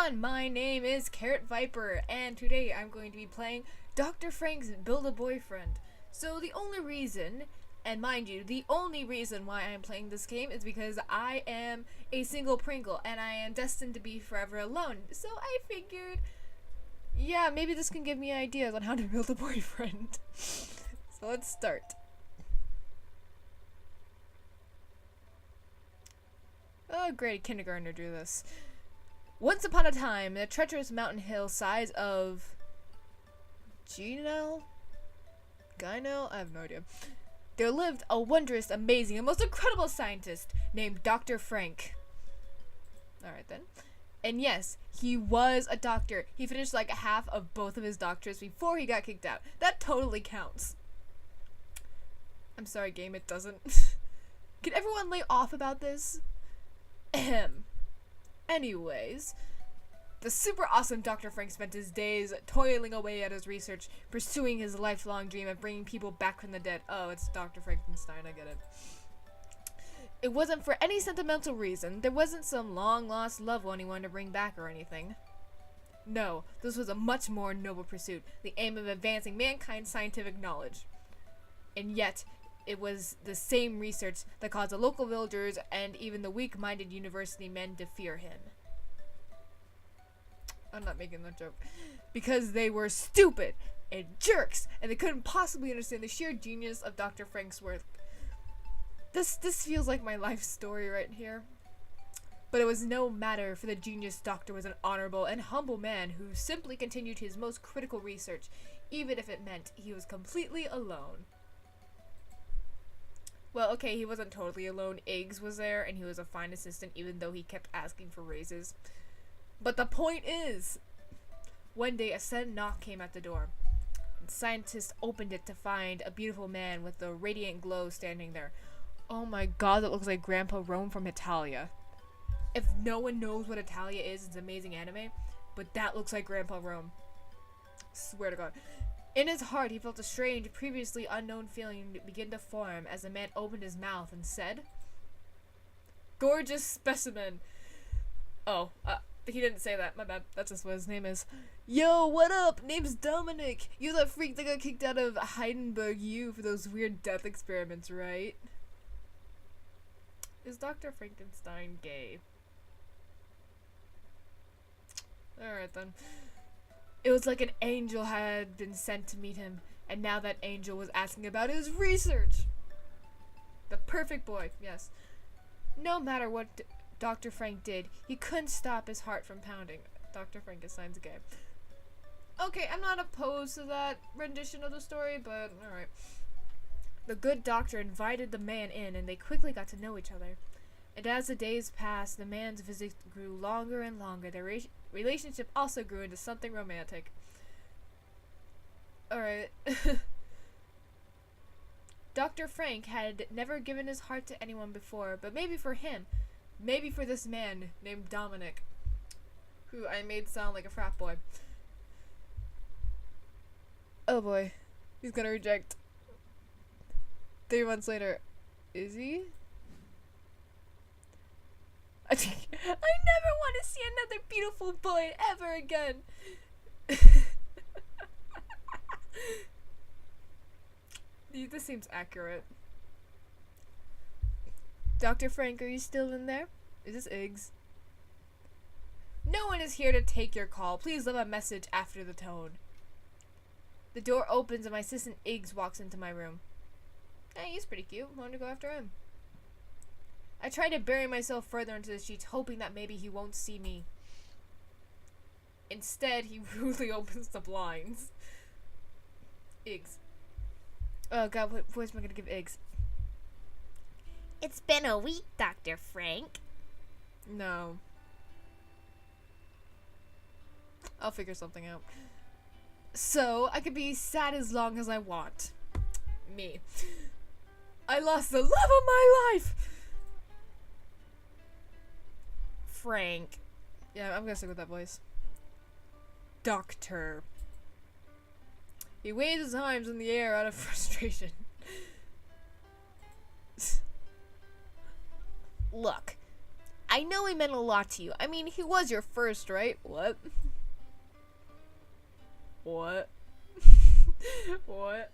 everyone, my name is Carrot Viper, and today I'm going to be playing Dr. Frank's Build-A-Boyfriend. So the only reason, and mind you, the only reason why I'm playing this game is because I am a single Pringle, and I am destined to be forever alone. So I figured, yeah, maybe this can give me ideas on how to build a boyfriend. So let's start. Oh great, a kindergartner drew this. Once upon a time, in a treacherous mountain hill size of Ginel? I have no idea. There lived a wondrous, amazing, and most incredible scientist named Dr. Frank. Alright then. And yes, he was a doctor. He finished like half of both of his doctorates before he got kicked out. That totally counts. I'm sorry, game, it doesn't. Can everyone lay off about this? Ahem. Anyways, the super awesome Dr. Frank spent his days toiling away at his research, pursuing his lifelong dream of bringing people back from the dead. Oh, it's Dr. Frankenstein, I get it. It wasn't for any sentimental reason. There wasn't some long-lost loved one he wanted to bring back or anything. No, this was a much more noble pursuit, the aim of advancing mankind's scientific knowledge. And yet, it was the same research that caused the local villagers and even the weak-minded university men to fear him. I'm not making that joke. Because they were stupid and jerks, and they couldn't possibly understand the sheer genius of Dr. Frank's work. This feels like my life story right here. But it was no matter, for the genius doctor was an honorable and humble man who simply continued his most critical research, even if it meant he was completely alone. Well, okay, he wasn't totally alone. Iggs was there, and he was a fine assistant, even though he kept asking for raises. But the point is, one day a sudden knock came at the door. The scientist opened it to find a beautiful man with a radiant glow standing there. Oh my god, that looks like Grandpa Rome from Italia. If no one knows what Italia is, it's an amazing anime, but that looks like Grandpa Rome. Swear to god. In his heart, he felt a strange, previously unknown feeling begin to form as the man opened his mouth and said, "Gorgeous specimen." Oh, he didn't say that. My bad. That's just what his name is. Yo, what up? Name's Dominic. You're that freak that got kicked out of Heidenberg U for those weird death experiments, right? Is Dr. Frankenstein gay? Alright then. It was like an angel had been sent to meet him, and now that angel was asking about his research. The perfect boy, yes. No matter what Dr. Frank did, he couldn't stop his heart from pounding. Dr. Frankenstein's gay. Okay, I'm not opposed to that rendition of the story, but alright. The good doctor invited the man in, and they quickly got to know each other. And as the days passed, the man's visits grew longer and longer. Their relationship also grew into something romantic. Alright. Dr. Frank had never given his heart to anyone before, but maybe for him, maybe for this man named Dominic, who I made sound like a frat boy. Oh boy, he's gonna reject. 3 months later, is he? I never want to see another beautiful boy ever again. This seems accurate. Dr. Frank, are you still in there? Is this Iggs? No one is here to take your call. Please leave a message after the tone. The door opens and my assistant Iggs walks into my room. Hey, he's pretty cute. I wanted to go after him. I try to bury myself further into the sheets, hoping that maybe he won't see me. Instead, he rudely opens the blinds. Iggs. Oh god, what voice am I gonna give Iggs? It's been a week, Dr. Frank. No. I'll figure something out. So, I could be sad as long as I want. Me. I lost the love of my life! Frank. Yeah, I'm gonna stick with that voice. Doctor. He waves his arms in the air out of frustration. Look, I I know he meant a lot to you. I mean, he was your first, right? What? What? What?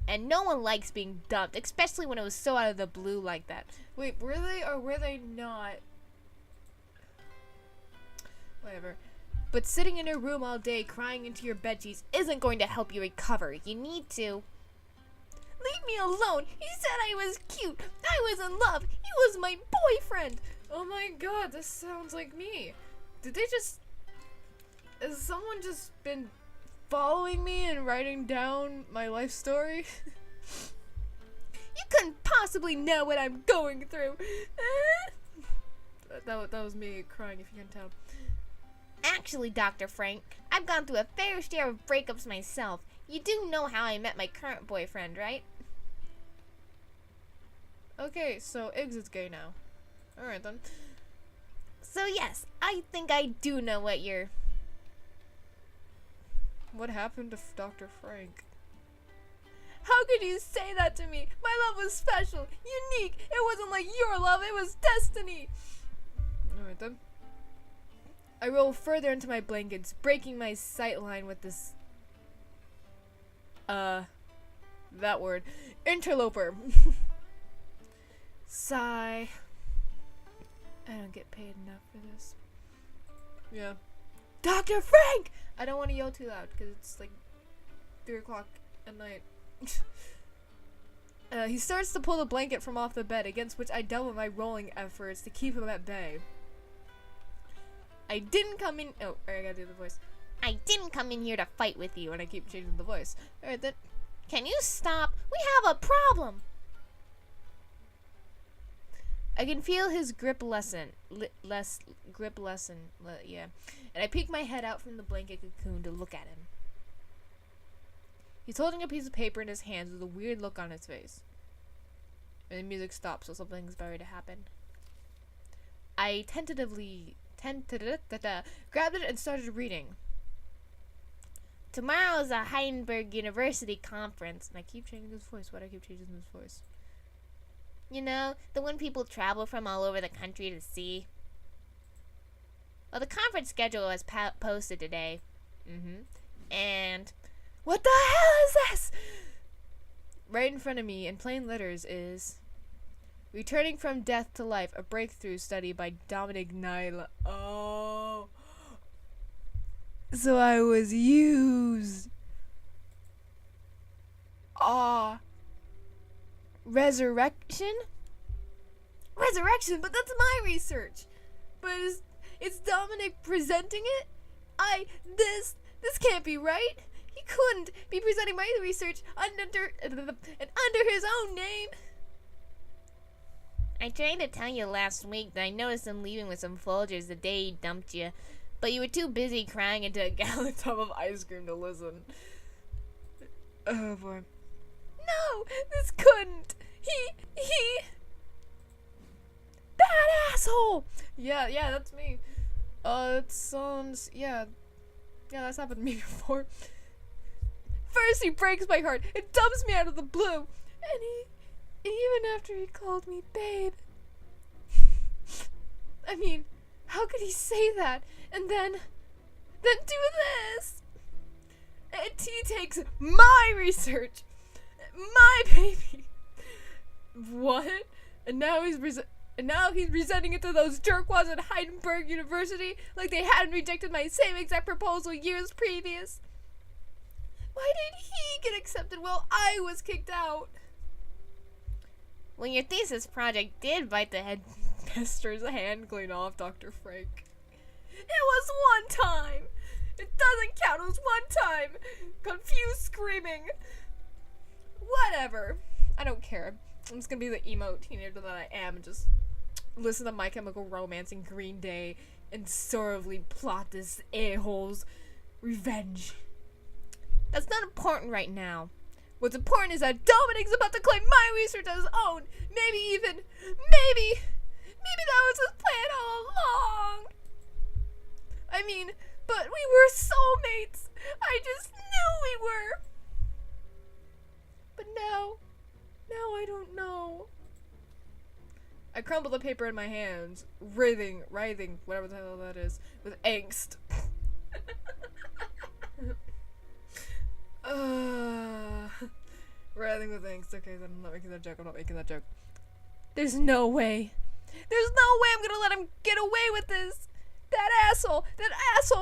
And no one likes being dumped, especially when it was so out of the blue like that. Wait, were they or were they not? Whatever. But sitting in your room all day crying into your bedsheets isn't going to help you recover. You need to. Leave me alone. He said I was cute. I was in love. He was my boyfriend. Oh my god, this sounds like me. Did they just... Has someone just been following me and writing down my life story? You couldn't possibly know what I'm going through. That was me crying, if you can tell. Actually, Dr. Frank, I've gone through a fair share of breakups myself. You do know how I met my current boyfriend, right? Okay, so Iggs is gay now. Alright then. So yes, I think I do know what you're... What happened to Dr. Frank? How could you say that to me? My love was special, unique. It wasn't like your love, it was destiny. Alright then. I roll further into my blankets, breaking my sight line with this... that word. Interloper. Sigh. I don't get paid enough for this. Yeah. Dr. Frank! I don't want to yell too loud because it's like 3 o'clock at night. He starts to pull the blanket from off the bed, against which I double my rolling efforts to keep him at bay. I didn't come in... Oh, I gotta do the voice. I didn't come in here to fight with you. And I keep changing the voice. Alright then. Can you stop? We have a problem. I can feel his grip lessen. Yeah. And I peek my head out from the blanket cocoon to look at him. He's holding a piece of paper in his hands with a weird look on his face. And the music stops, so something's about to happen. I tentatively grabbed it and started reading. Tomorrow is a Heidelberg University conference. And I keep changing his voice. Why do I keep changing his voice? You know, the one people travel from all over the country to see. Well, the conference schedule was posted today. And what the hell is this? Right in front of me, in plain letters, is Returning from Death to Life, a breakthrough study by Dominic Nyla. Oh. So I was used. Resurrection? Resurrection, but that's my research. But it's Dominic presenting it? This can't be right. He couldn't be presenting my research under his own name. I tried to tell you last week that I noticed him leaving with some Folgers the day he dumped you, but you were too busy crying into a gallon tub of ice cream to listen. Oh boy. No, this couldn't. That asshole. Yeah, that's me. It sounds, yeah, that's happened to me before. First he breaks my heart and dumps me out of the blue, and even after he called me babe. I mean, how could he say that and then do this? And he takes my research, my baby. What? And now he's presenting it to those jerkwads at Heidelberg University like they hadn't rejected my same exact proposal years previous. Why did he get accepted while I was kicked out? Well, your thesis project did bite the headmaster's hand clean off, Dr. Frank. It was one time. It doesn't count. It was one time. Confused screaming. Whatever. I don't care. I'm just gonna be the emo teenager that I am and just listen to My Chemical Romance and Green Day and sorrowfully plot this a-hole's revenge. That's not important right now. What's important is that Dominic's about to claim my research as his own. Maybe that was his plan all along. I mean, but we were soulmates. I just knew we were. But now I don't know. I crumple the paper in my hands, writhing, whatever the hell that is, with angst. Writhing with angst. Okay, then I'm not making that joke. There's no way. There's no way I'm gonna let him get away with this. That asshole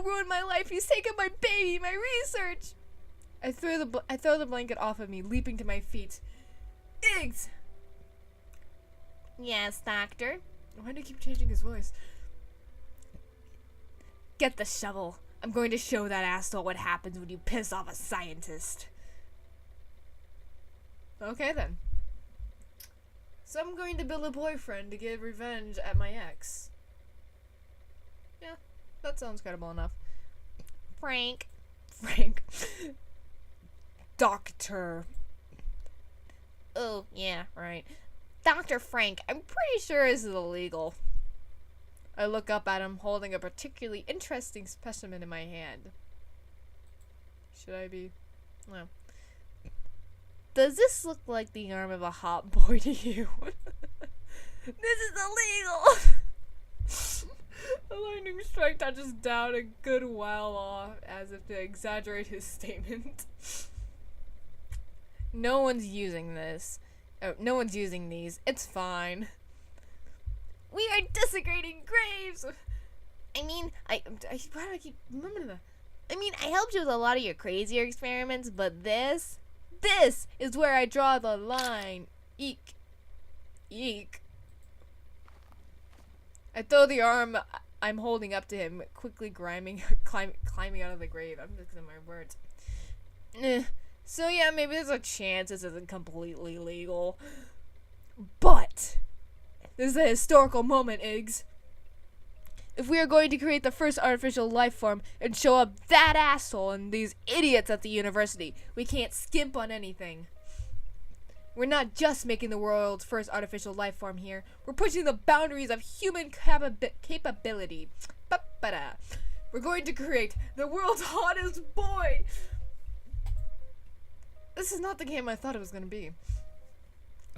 ruined my life. He's taken my baby, my research. I throw the blanket off of me, leaping to my feet. Iggs! Yes, Doctor. Why do you keep changing his voice? Get the shovel. I'm going to show that asshole what happens when you piss off a scientist. Okay then. So I'm going to build a boyfriend to get revenge at my ex. Yeah, that sounds credible enough. Frank. Doctor. Oh, yeah, right. Dr. Frank, I'm pretty sure this is illegal. I look up at him, holding a particularly interesting specimen in my hand. Should I be? No. Does this look like the arm of a hot boy to you? This is illegal! A lightning strike touches down a good while off, as if to exaggerate his statement. No one's using this. Oh, no one's using these. It's fine. We are desecrating graves! I mean, why do I keep remembering that? I mean, I helped you with a lot of your crazier experiments, but this is where I draw the line. Eek. I throw the arm I'm holding up to him, quickly climbing out of the grave. I'm mixing my words. So yeah, maybe there's a chance this isn't completely legal. But this is a historical moment, Iggs. If we are going to create the first artificial life form and show up that asshole and these idiots at the university, we can't skimp on anything. We're not just making the world's first artificial life form here. We're pushing the boundaries of human capability. Ba-ba-da. We're going to create the world's hottest boy. This is not the game I thought it was going to be.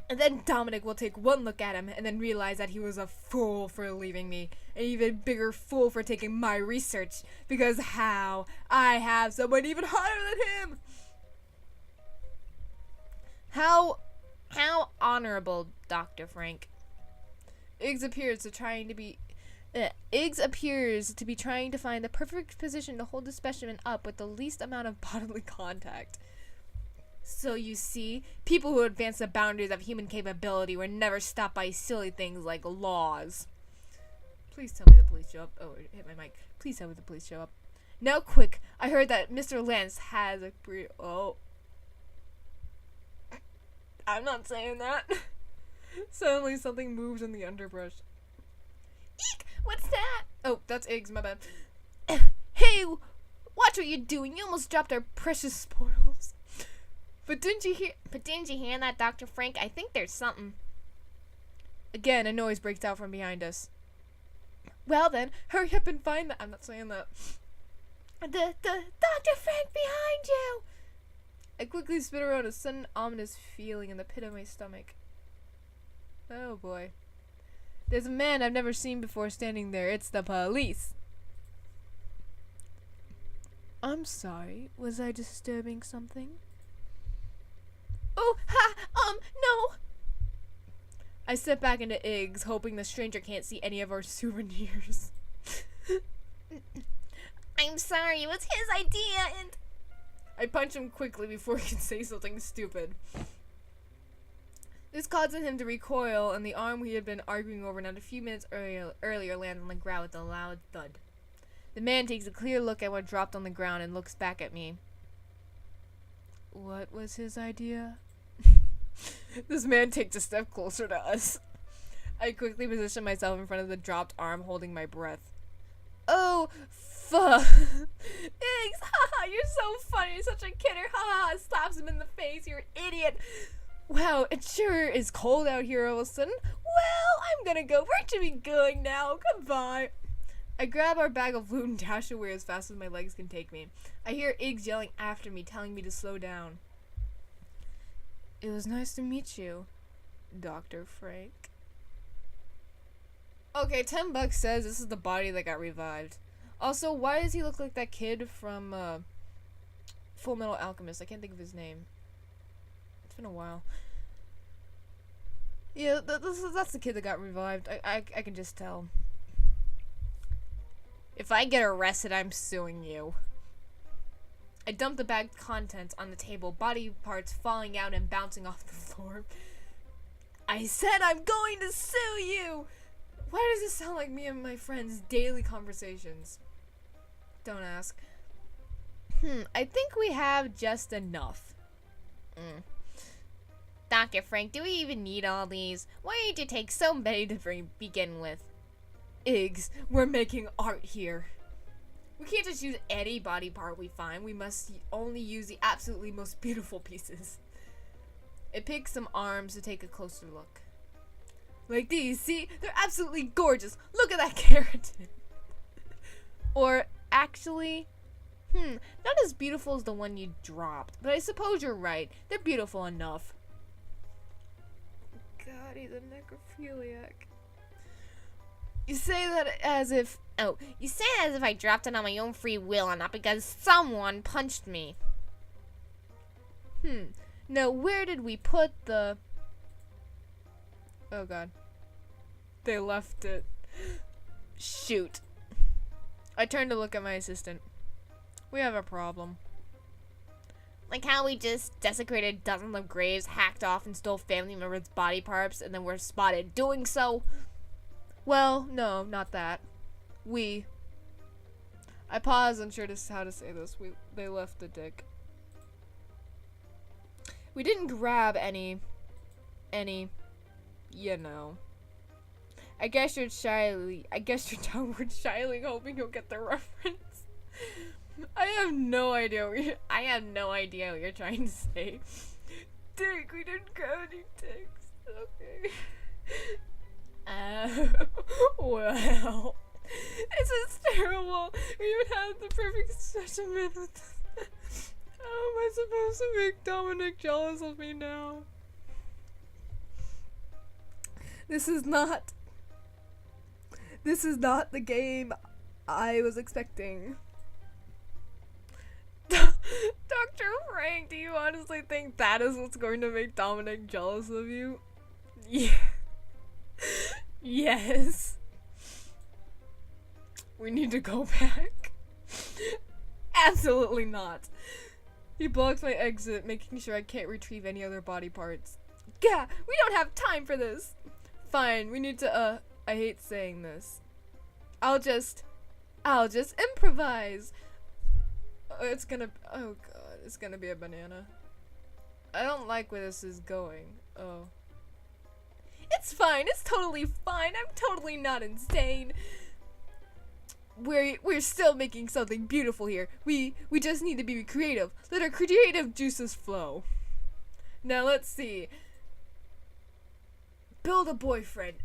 And then Dominic will take one look at him and then realize that he was a fool for leaving me. An even bigger fool for taking my research. Because how? I have someone even hotter than him! How honorable, Dr. Frank. Iggs appears to be trying to find the perfect position to hold the specimen up with the least amount of bodily contact. So you see, people who advance the boundaries of human capability were never stopped by silly things like laws. Please tell me the police show up. Oh, it hit my mic. Please tell me the police show up. Now quick, I heard that Mr. Lance has a oh. I'm not saying that. Suddenly something moves in the underbrush. Eek! What's that? Oh, that's Iggs, my bad. Hey! Watch what you're doing. You almost dropped our precious spoils. But didn't you hear that, Dr. Frank? I think there's something. Again, a noise breaks out from behind us. Well then, hurry up and find that. I'm not saying that. The Dr. Frank behind you! I quickly spit around, a sudden ominous feeling in the pit of my stomach. Oh boy. There's a man I've never seen before standing there. It's the police. I'm sorry. Was I disturbing something? Oh, no! I step back into Iggs, hoping the stranger can't see any of our souvenirs. I'm sorry, it was his idea, and I punch him quickly before he can say something stupid. This causes him to recoil, and the arm we had been arguing over not a few minutes earlier lands on the ground with a loud thud. The man takes a clear look at what dropped on the ground and looks back at me. What was his idea? This man takes a step closer to us. I quickly position myself in front of the dropped arm, holding my breath. Oh, fuck. Iggs, haha, you're so funny. You're such a kidder. Haha, slaps him in the face. You're an idiot. Wow, it sure is cold out here all of a sudden. Well, I'm gonna go. Where should we be going now? Goodbye. I grab our bag of loot and dash away as fast as my legs can take me. I hear Iggs yelling after me, telling me to slow down. It was nice to meet you, Dr. Frank. Okay, $10 says this is the body that got revived. Also, why does he look like that kid from Full Metal Alchemist? I can't think of his name. It's been a while. Yeah, that's the kid that got revived. I can just tell. If I get arrested, I'm suing you. I dumped the bag's contents on the table, body parts falling out and bouncing off the floor. I said I'm going to sue you! Why does this sound like me and my friends' daily conversations? Don't ask. I think we have just enough. Dr. Frank, do we even need all these? Why did you take so many to begin with? Iggs, we're making art here. We can't just use any body part we find. We must only use the absolutely most beautiful pieces. It picks some arms to take a closer look. Like these, see? They're absolutely gorgeous. Look at that keratin. Or, actually, not as beautiful as the one you dropped. But I suppose you're right. They're beautiful enough. God, he's a necrophiliac. You say that as if... Oh, you say that as if I dropped it on my own free will and not because someone punched me. Now, where did we put the... Oh, God. They left it. Shoot. I turned to look at my assistant. We have a problem. Like how we just desecrated dozens of graves, hacked off and stole family members' body parts, and then were spotted doing so? Well, no, not that. I pause, unsure how to say this. They left the dick. We didn't grab any, you know. I guess you're downward shyly hoping you'll get the reference. I have no idea what you're trying to say. Dick, we didn't grab any dicks. Okay. Well, this is terrible. We even had the perfect specimen with this. How am I supposed to make Dominic jealous of me now? This is not the game I was expecting. Dr. Frank, do you honestly think that is what's going to make Dominic jealous of you? Yeah. Yes. We need to go back. Absolutely not. He blocks my exit, making sure I can't retrieve any other body parts. Gah! We don't have time for this! Fine, we need to, I hate saying this. I'll just improvise! Oh god, it's gonna be a banana. I don't like where this is going. Oh. It's fine, it's totally fine, I'm totally not insane! We're still making something beautiful here. We just need to be creative. Let our creative juices flow. Now let's see. Build a boyfriend.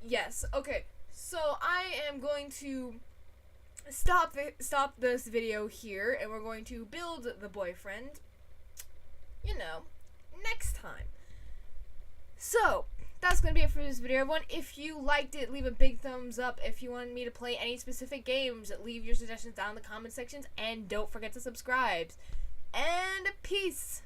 Yes. Okay. So I am going to stop this video here, and we're going to build the boyfriend. You know, next time. So that's gonna be it for this video, everyone. If you liked it, leave a big thumbs up. If you want me to play any specific games, leave your suggestions down in the comment sections, and don't forget to subscribe. And peace.